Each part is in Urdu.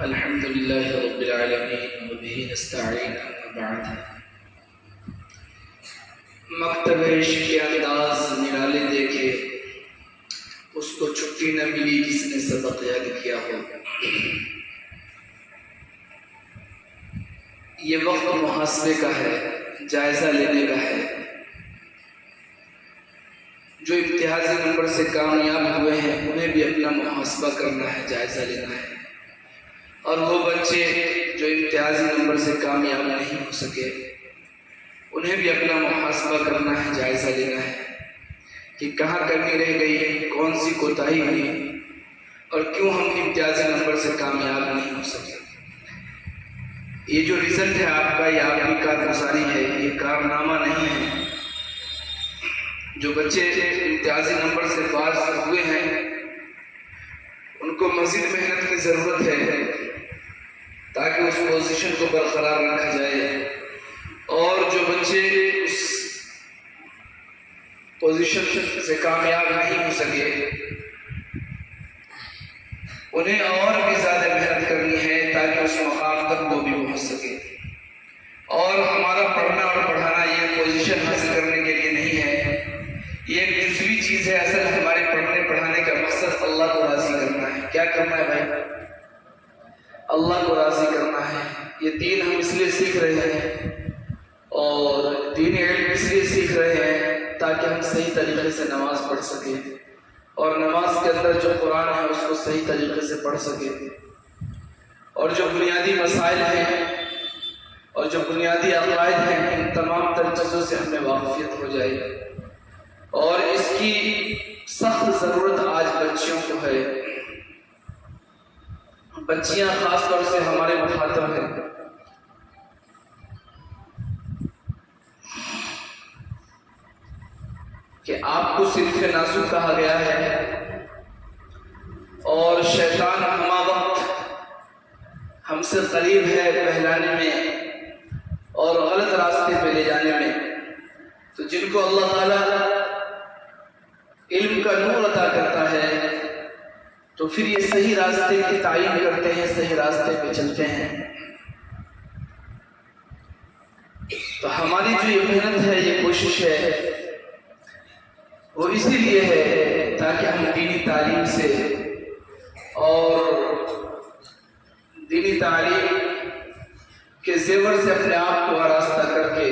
الحمد لله رب العالمين وبه نستعين اما بعد مکتب عشق کے انداز نرالے دیکھے اس کو چھٹی نہ ملی جس نے سبق یاد کیا ہو۔ یہ وقت محاسبے کا ہے، جائزہ لینے کا ہے۔ جو امتیازی نمبر سے کامیاب ہوئے ہیں انہیں بھی اپنا محاسبہ کرنا ہے، جائزہ لینا ہے، اور وہ بچے جو امتیازی نمبر سے کامیاب نہیں ہو سکے انہیں بھی اپنا محاسبہ کرنا ہے، جائزہ لینا ہے کہ کہاں کمی رہ گئی، کون سی کوتاہی ہوئی اور کیوں ہم امتیازی نمبر سے کامیاب نہیں ہو سکے۔ یہ جو رزلٹ ہے آپ کا، یہ آپ کی کارگزاری ہے، یہ کارنامہ نہیں ہے۔ جو بچے امتیازی نمبر سے پاس ہوئے ہیں ان کو مزید محنت کی ضرورت ہے تاکہ اس پوزیشن کو برقرار رکھا جائے، اور جو بچے اس پوزیشن سے کامیاب نہیں ہو سکے انہیں اور بھی زیادہ محنت کرنی ہے تاکہ اس مقام تک وہ بھی پہنچ سکے۔ اور ہمارا پڑھنا اور پڑھانا یہ پوزیشن حاصل کرنے کے لیے نہیں ہے، یہ ایک جزوی چیز ہے۔ اصل ہمارے پڑھنے پڑھانے کا مقصد اللہ کو راضی کرنا ہے۔ کیا کرنا ہے بھائی؟ اللہ کو راضی کرنا ہے۔ یہ دین ہم اس لیے سیکھ رہے ہیں اور دین علم اس لیے سیکھ رہے ہیں تاکہ ہم صحیح طریقے سے نماز پڑھ سکیں، اور نماز کے اندر جو قرآن ہے اس کو صحیح طریقے سے پڑھ سکیں، اور جو بنیادی مسائل ہیں اور جو بنیادی عقائد ہیں ان تمام تر چیزوں سے ہمیں واقفیت ہو جائے۔ اور اس کی سخت ضرورت آج بچیوں کو ہے۔ بچیاں خاص طور سے ہمارے مخاطب ہیں۔ کہ آپ کو صنف نازک کہا گیا ہے، اور شیطان ہما وقت ہم سے قریب ہے بہلانے میں اور غلط راستے پہ لے جانے میں۔ تو جن کو اللہ تعالیٰ علم کا نور عطا کرتا ہے تو پھر یہ صحیح راستے کی تعین کرتے ہیں، صحیح راستے پہ چلتے ہیں۔ تو ہماری جو یہ محنت ہے، یہ کوشش ہے، وہ اسی لیے ہے تاکہ ہم دینی تعلیم سے اور دینی تعلیم کے زیور سے اپنے آپ کو آراستہ کر کے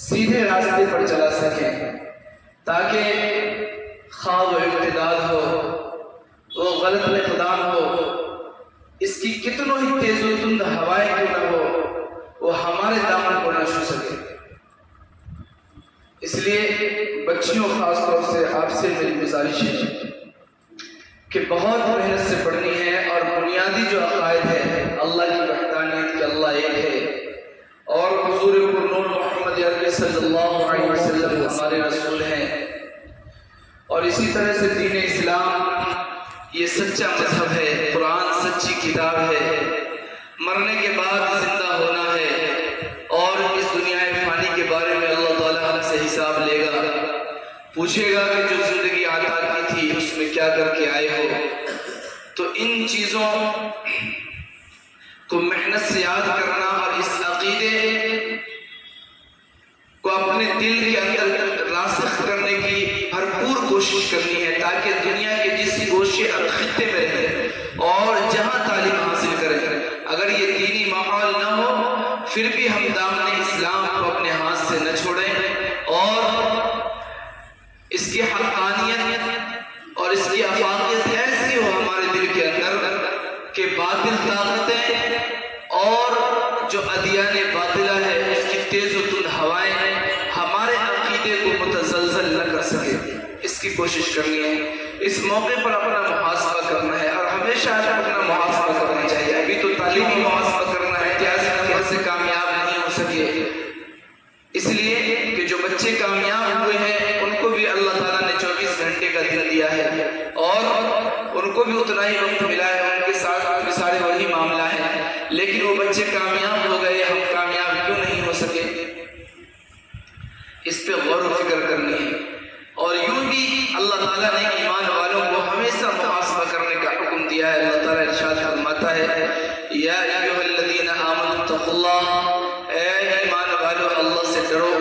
سیدھے راستے پر چلا سکیں، تاکہ خواب و ابتداد ہو، وہ غلط اقدام ہو، اس کی کتنوں ہی تیز و تند ہوائیں کیوں نہ ہو، وہ ہمارے دامن کو نہ چھو سکے۔ اس لیے بچیوں خاص طور سے آپ سے میری گزارش ہے کہ بہت محنت سے پڑھنی ہے، اور بنیادی جو عقائد ہے اللہ کی وحدانیت، کہ اللہ ایک ہے، اور حضور پرنور محمد عربی صلی اللہ علیہ وسلم ہمارے رسول ہیں، اور اسی طرح سے دین اسلام یہ سچا مذہب ہے، قرآن سچی کتاب ہے، مرنے کے بعد زندہ ہونا ہے، اور اس دنیا فانی کے بارے میں اللہ تعالیٰ ہم سے حساب لے گا، پوچھے گا کہ جو زندگی عطا کی تھی اس میں کیا کر کے آئے ہو۔ تو ان چیزوں کو محنت سے یاد کرنا اور اس عقیدے کو اپنے دل کے اندر راسخ کرنے کی بھرپور کوشش کرنی ہے، تاکہ دنیا کے جس گوشے اور خطے میں رہیں اور جہاں تعلیم حاصل کریں، اگر یہ دینی ماحول نہ ہو پھر بھی ہم دامن اسلام کو اپنے ہاتھ سے نہ چھوڑیں، اور اس کی حقانیت اور اس کی افاقیت ایسی ہو ہمارے دل کے اندر کہ باطل طاقتیں اور جو ادیان باطلہ ہے اس کی تیز و تند ہوائیں ہمارے عقیدے کو متزلزل نہ کر سکے۔ اس کی کوشش کرنی ہے، اس موقع پر اپنا محاسبہ کرنا ہے، اور ہمیشہ اپنا محاسبہ کرنا چاہیے۔ ابھی تو تعلیمی محاسبہ کرنا ہے، امتیازی نمبر سے کامیاب نہیں ہو سکے، اس لیے کہ جو بچے کامیاب ہوئے ہیں ان کو بھی اللہ تعالیٰ نے 24 گھنٹے کا دن دیا ہے، اور ان کو بھی اتنا ہی وقت ملا ہے، ان کے ساتھ بھی سارے وہی معاملہ ہیں، لیکن وہ بچے کامیاب ہو گئے، ہم کامیاب کیوں نہیں ہو سکے؟ اس پہ غور و فکر کرنی ہے۔ اور یوں بھی اللہ تعالیٰ نے ایمان والوں کو ہمیشہ محاسبہ کرنے کا حکم دیا ہے۔ اللہ تعالیٰ ارشاد فرماتا فرماتا ہے یا ایھا الذین آمنوا اتقوا اللہ، اے ایمان والو اللہ سے ڈرو،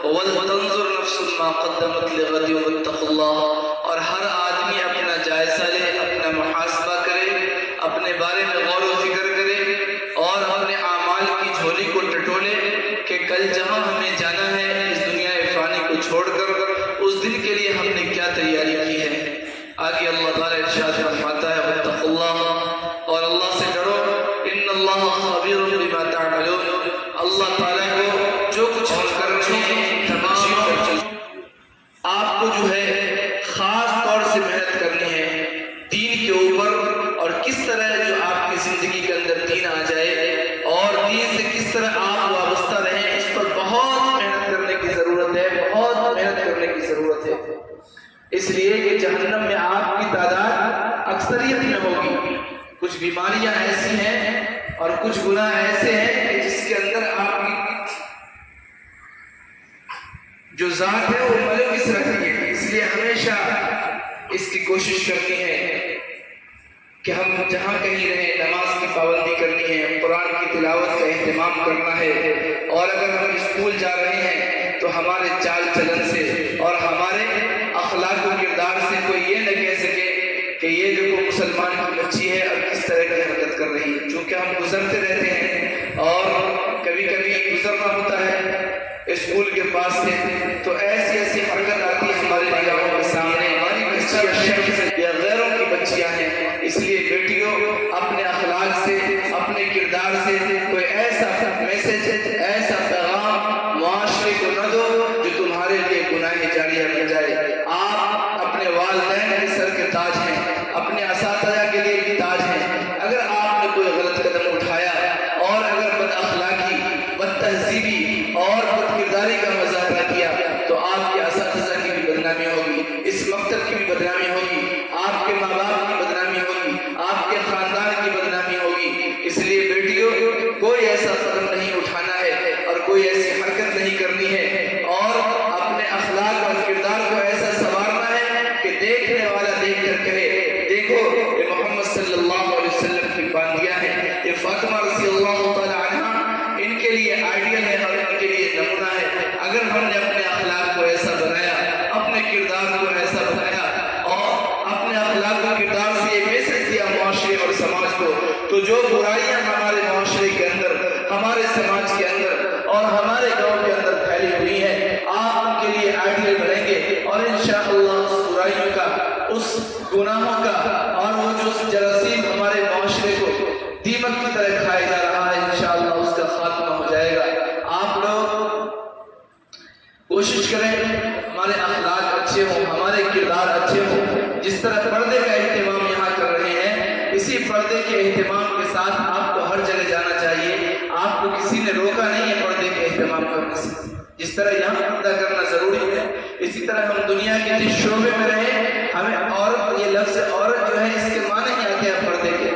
ولتنظر نفس ما قدمت لغد واتقوا اللہ، اور ہر آدمی اپنا جائزہ لے، اپنا محاسبہ کرے، اپنے بارے میں غور و فکر کرے اور اپنے اعمال کی جھولی کو ٹٹولے کہ کل جہاں ہمیں جانا ہے اس دنیا فانی کو چھوڑ کر، اس دن کے لیے ہم نے کیا تیاری کی ہے۔ آگے اللہ تعالیٰ ارشاد فرماتا ہے واتقوا اللہ، اور اللہ سے ڈرو، ان اللہ خبیر بما تعملون، اللہ تعالیٰ کو جو کچھ ہم کر رہے ہیں تمام آپ کو جو ہے خاص طور سے محنت کرنی ہے دین کے اوپر، اور کس طرح جو آپ کی زندگی کے اندر دین آ جائے اور دین سے کس طرح آپ وابستہ رہیں، اس پر بہت محنت کرنے کی ضرورت ہے، بہت محنت کرنے کی ضرورت ہے، اس لیے کہ جہنم میں آپ کی تعداد اکثریت میں ہوگی۔ کچھ بیماریاں ایسی ہیں اور کچھ گناہ ایسے ہیں کہ جس کے اندر آپ کی جو ذات ہے وہ ملوث رہتی ہے، اس لیے ہمیشہ اس کی کوشش کرنی ہے کہ ہم جہاں کہیں رہیں نماز کی پابندی کرنی ہے، قرآن کی تلاوت کا اہتمام کرنا ہے، اور اگر ہم اسکول جا رہے ہیں تو ہمارے چال چلن سے اور ہمارے اخلاق و کردار سے کوئی یہ نہ کہہ سکے کہ یہ جو مسلمان کی بچی ہے اور کس طرح کی حرکت کر رہی ہے، چونکہ ہم گزرتے رہتے ہیں اور کبھی کبھی گزرنا ہوتا ہے اسکول کے پاس سے، تو ایسی ایسی حرکت آتی ہے ہمارے نگاہوں کے سامنے، ہماری بچیاں شرم سے یا غیروں کی بچیاں ہیں، اس لیے بیٹیوں اپنے اخلاق سے، اپنے کردار سے کوئی ایسا میسج، ایسا پیغام معاشرے کو نہ دو جو تمہارے لیے گناہ جاریہ بن جائے۔ آپ اپنے والدین کے سر کے تاج ہیں، اپنے اساتذہ کے لیے بھی تاج ہیں، اگر آپ نے کوئی غلط قدم اٹھایا اور اگر بد اخلاقی، بد تہذیبی اور بد کرداری کا مظاہرہ کیا تو آپ کے اساتذہ کی بھی بدنامی ہوگی، اس مکتب کی بھی بدنامی ہوگی، آپ کے ماں باپ کی بدنامی ہوگی، آپ کے خاندان کی بدنامی ہوگی۔ اس لیے بیٹیوں کوئی ایسا قدم نہیں اٹھانا ہے اور کوئی ایسی حرکت نہیں کرنی ہے، اور اپنے اخلاق اور کردار کو ایسا سنوارنا ہے کہ دیکھنے والا دیکھ کر کہے دیکھو یہ محمد صلی اللہ علیہ وسلم کی باندیاں ہیں، یہ فاطمہ رضی اللہ تعالی عنہ ان کے لیے آئیڈیل ہے اور ان کے لیے نمونہ ہے۔ اگر ہم نے اپنے اخلاق کو ایسا بنایا، اپنے کردار کو ایسا بنایا اور اپنے اخلاق و کردار سے یہ میسج دیا معاشرے اور سماج کو، تو جو برائیاں ہمارے معاشرے کے اندر، ہمارے سماج کے اندر اور ہمارے گاؤں کے اندر پھیلی ہوئی ہیں، آپ ان کے لیے آئیڈیل بنیں گے، اور انشاءاللہ اس برائیوں کا، اس گناہوں کا، اور وہ جو جراثیم ہمارے معاشرے کو دیمک کی طرح کھایا جا رہا ہے، انشاءاللہ اس کا خاتمہ ہو جائے گا۔ آپ لوگ کوشش کریں ہمارے اخلاق اچھے ہوں، ہمارے کردار اچھے ہوں، جس طرح پردے کا اہتمام یہاں کر رہے ہیں، اسی پردے کے اہتمام کے ساتھ آپ کو ہر جگہ جانا چاہیے۔ آپ کو کسی نے روکا نہیں ہے پردے کے اہتمام کرنے سے، جس طرح یہاں پردہ کرنا ضروری ہے، اسی طرح ہم دنیا کے جس شعبے میں رہیں، ہمیں عورت، یہ لفظ عورت جو ہے اس کے معنی ہی آتے ہیں پردے کے،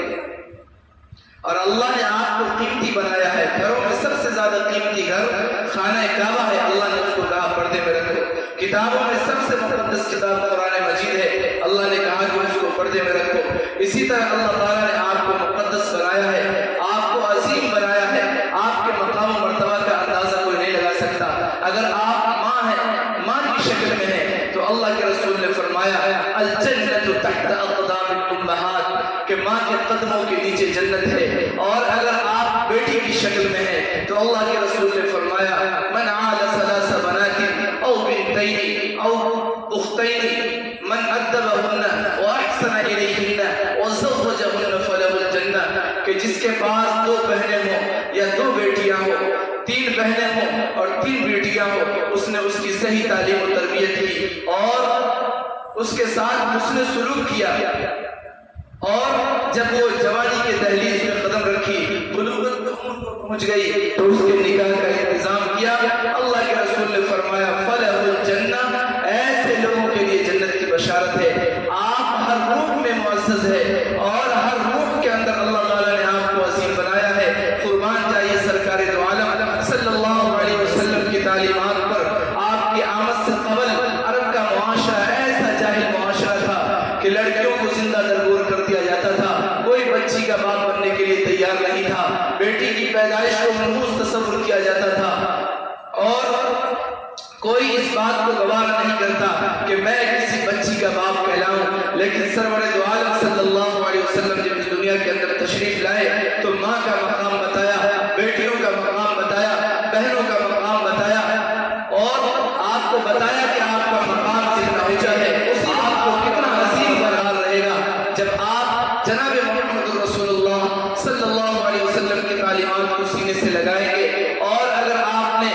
اور اللہ نے آپ کو قیمتی بنایا ہے۔ گھروں میں سب سے زیادہ قیمتی گھر خانہ کعبہ ہے، اللہ نے اس کو کہا پردے میں رکھو۔ کتابوں میں سب سے مقدس کتاب قرآن مجید ہے، اللہ نے کہا کہ اس کو پردے میں رکھو۔ اسی طرح اللہ تعالیٰ نے آپ کو مقدس بنایا ہے، آپ کو عظیم بنایا ہے، آپ کے مقام و مرتبہ کا اندازہ کوئی نہیں لگا سکتا۔ اگر آپ ماں ہیں، ماں کی شکل میں ہیں، تو اللہ کے رسول نے فرمایا الجنت تحت اقدام الامہات، کہ ماں کے قدموں کے نیچے جنت ہے۔ اور اگر آپ بیٹی کی شکل میں ہیں تو اللہ کے رسول نے فرمایا من عال ثلاث بنات او بنتین او اختین من ادبهن واحسن الیہن وزوجهن فله الجنہ، کہ جس کے پاس دو بہنیں ہوں یا دو بیٹیاں ہوں، تین بہنیں ہوں اور تین بیٹیاں ہوں، اس نے اس کی صحیح تعلیم و تربیت کی اور اس کے ساتھ حسن سلوک کیا، اور جب وہ جوانی کے دہلیز میں قدم رکھی، بلوغت میں پہنچ گئی، تو اس کے نکاح کا انتظام کیا۔ اللہ کے رسول نے فرمایا فلہ الجنہ، ایسے لوگوں کے لیے جنت کی بشارت ہے۔ آپ ہر روح میں معزز ہے اور ہر روح کے اندر اللہ تعالیٰ نے آپ کو عظیم بنایا ہے۔ قربان جائیے سرکار دو عالم صلی اللہ علیہ وسلم کی تعلیمات پر۔ آپ کی آمد سے قبل عرب کا معاشرہ ایسا جاہل معاشرہ تھا کہ لڑکیوں کو زندہ درگور کر دیا جاتا تھا، کوئی بچی کا باپ بننے کے تیار نہیں تھا. بیٹی کی پیدائش کو منحوس تصور کیا جاتا تھا اور کوئی اس بات کو گوارا نہیں کرتا کہ میں کسی بچی کا باپ کہلاؤں. لیکن سرور دو عالم صلی اللہ علیہ وسلم جب اس دنیا کے اندر تشریف لائے تو ماں کا مقام بتایا, بیٹیوں کا مقام بتایا, بہنوں کا مقام بتایا اور آپ کو بتایا کہ آپ کا مقام کتنا اونچا ہے, اس آپ کو کتنا عظیم برحال رہے گا جب آپ جناب محمد رسول اللہ صلی اللہ علیہ وسلم کی تعلیمات کو سینے سے لگائیں گے. اور اگر آپ نے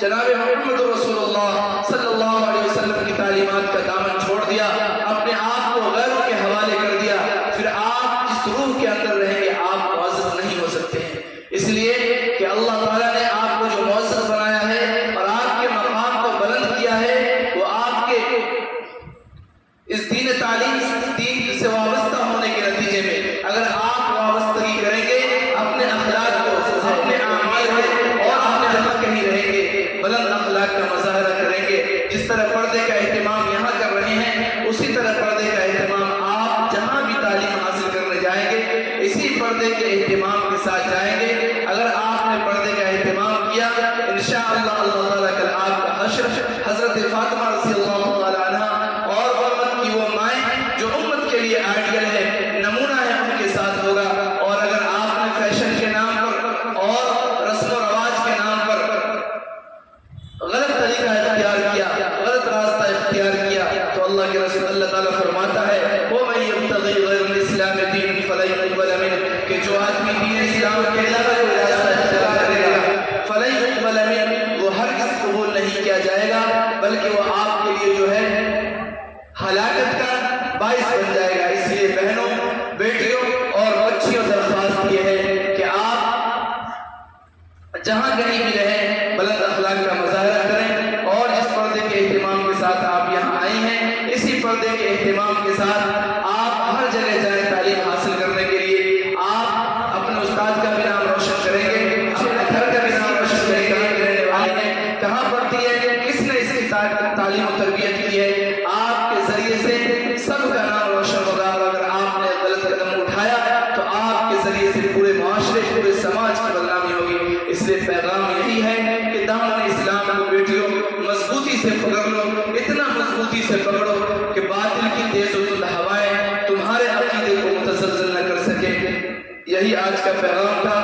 جناب محمد رسول اللہ صلی اللہ علیہ وسلم کی تعلیمات کا دامن چھوڑ دیا, اپنے آپ کو غیروں کے حوالے کر دیا, پھر آپ جس روح کے اندر رہیں گے آپ معزز نہیں ہو سکتے ہیں. اس لیے کہ اللہ تعالیٰ نے آپ کو جو معزز بنایا ہے اور آپ کے مقام کو بلند کیا ہے وہ آپ کے اس دین تعلیم دین سے وابستہ ہونے کے نتیجے میں اگر آپ وابستگی کریں گے اپنے اخلاق کو, اپنے اعمال کو, اور آپ جہاں کہیں رہیں گے بلند اخلاق کا مظاہرہ کریں گے. جس طرح پردے کا اہتمام یہاں کر رہے ہیں اسی طرح پردے کا اہتمام آپ جہاں بھی تعلیم حاصل کرنے جائیں گے اسی پردے کے اہتمام کے ساتھ جائیں گے. اگر آپ نے پردے کا اہتمام کیا انشاءاللہ اللہ تعالیٰ کل آپ کا حشر حضرت فاطمہ رضی اللہ تعالیٰ عنہ اور امت کی وہ مائیں جو امت کے لیے آئیڈیل ہے, نمونہ ہے, ان کے ساتھ ہوگا. اور اگر آپ نے فیشن کے نام پر اور رسم و رواج کے نام پر غلط طریقہ اختیار کیا, غلط راستہ اختیار کیا تو اللہ کے رسول اللہ تعالیٰ فرماتا ہے وَمَن يَبْتَغِي غَيْرَ الْإِسْلَامِ دِينًا فَلَن يُقْبَلَ مِنْهُ, کہ جو آدمی دین اسلام کے علاوہ کوئی راستہ اختیار کرے گا فَلَن يُقْبَلَ مِنْهُ, وہ ہرگز قبول نہیں کیا جائے گا بلکہ وہ آپ کے لیے جو ہے ہلاکت کا باعث بن جائے گا. اس لیے بہنوں, بیٹیوں اور بچیوں درخواست یہ ہے کہ آپ جہاں کہیں بھی رہیں بلند اخلاق کا مظاہرہ کریں اور جس پردے کے اہتمام کے ساتھ آپ یہاں آئی ہیں اسی پردے کے اہتمام کے ساتھ آپ ہر جگہ جائیں تعلیم حاصل کرنے کے لیے. آپ اپنے استاد کا بھی نام روشن کریں گے, اپنے گھر کا بھی نام روشن کریں گے, کہاں کے رہنے والے ہیں, کہاں پڑھتی ہے, کس نے اس کی تعلیم و تربیت کی ہے, آپ کے ذریعے سے سب کا نام روشن ہوگا. اور اگر آپ نے غلط قدم اٹھایا تو آپ کے ذریعے سے پورے معاشرے, پورے سماج کی بدنامی ہوگی. اس لیے پیغام یہی ہے کہ دامن اسلام کو بیٹیوں مضبوطی سے پکڑ لو, اتنا مضبوطی سے پکڑو کہ باطل کی تیز و تند ہوائیں تمہارے عقیدے کو متزلزل نہ کر سکے. یہی آج کا پیغام تھا.